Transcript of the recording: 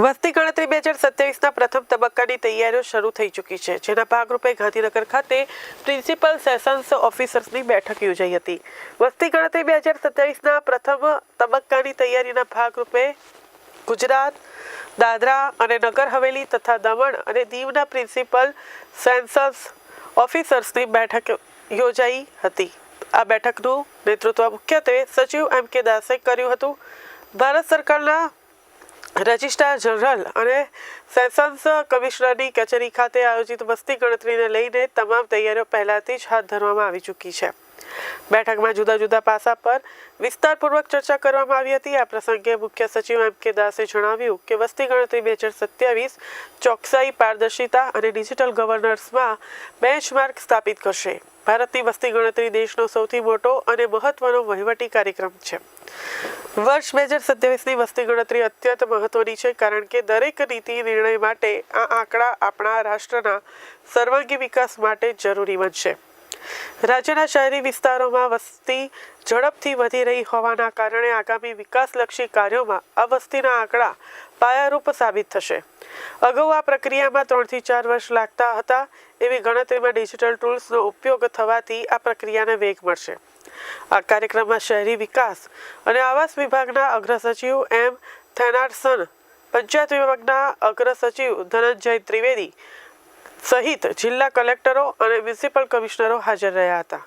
વસ્તી ગણતરી 2027ના પ્રથમ તબક્કાની તૈયારીઓ શરૂ થઈ ચૂકી છે, જેના ભાગરૂપે ગાંધીનગર ખાતે પ્રિન્સિપલ સેશન્સ ઓફિસર્સની બેઠક યોજાઈ હતી. વસ્તી ગણતરી 2027ના પ્રથમ તબક્કાની તૈયારીના ભાગરૂપે ગુજરાત, દાદરા અને નગર હવેલી તથા દમણ અને દીવના પ્રિન્સિપલ સેન્સસ ઓફિસર્સની બેઠક યોજાઈ હતી. આ બેઠકનું નેતૃત્વ મુખ્યત્વે સચિવ M.K. દાસે કર્યું હતું. ભારત સરકારના રજિસ્ટ્રાર જનરલ અને સેશન્સ કમિશનરની કચેરી ખાતે આયોજિત વસ્તી ગણતરીને લઈને તમામ તૈયારીઓ પહેલાથી જ હાથ ધરવામાં આવી ચૂકી છે. બેઠકમાં જુદા જુદા પાસા પર વિસ્તારપૂર્વક ચર્ચા કરવામાં આવી હતી. આ પ્રસંગે મુખ્ય સચિવ M.K. દાસે જણાવ્યું કે વસ્તી ગણતરી 2027 ચોકસાઈ, પારદર્શિતા અને ડિજિટલ ગવર્નન્સમાં બેન્ચમાર્ક સ્થાપિત કરશે. ભારતની વસ્તી ગણતરી દેશનો સૌથી મોટો અને મહત્વનો વહીવટી કાર્યક્રમ છે. વર્ષ 2027ની વસ્તી ગણતરી અત્યંત મહત્વની છે, કારણ કે દરેક નીતિ નિર્ણય માટે આ આંકડા આપણા રાષ્ટ્રના સર્વાંગી વિકાસ માટે જરૂરી બનશે. રાજ્યના શહેરી વિસ્તારોમાં વસ્તી ઝડપથી વધી રહી હોવાના કારણે આગામી વિકાસલક્ષી કાર્યોમાં આ વસ્તીના આંકડા પાયારૂપ સાબિત થશે. અગાઉ આ પ્રક્રિયામાં 3 થી 4 વર્ષ લાગતા હતા. એવી ગણતરીમાં ડિજિટલ ટૂલ્સનો ઉપયોગ થવાથી આ પ્રક્રિયાને વેગ મળશે. આ કાર્યક્રમમાં શહેરી વિકાસ અને આવાસ વિભાગના અગ્ર સચિવ M. થેનારસન, પંચાયત વિભાગના અગ્ર સચિવ ધનંજય ત્રિવેદી સહિત જિલ્લા કલેક્ટરો અને મ્યુનિસિપલ કમિશનરો હાજર રહ્યા હતા.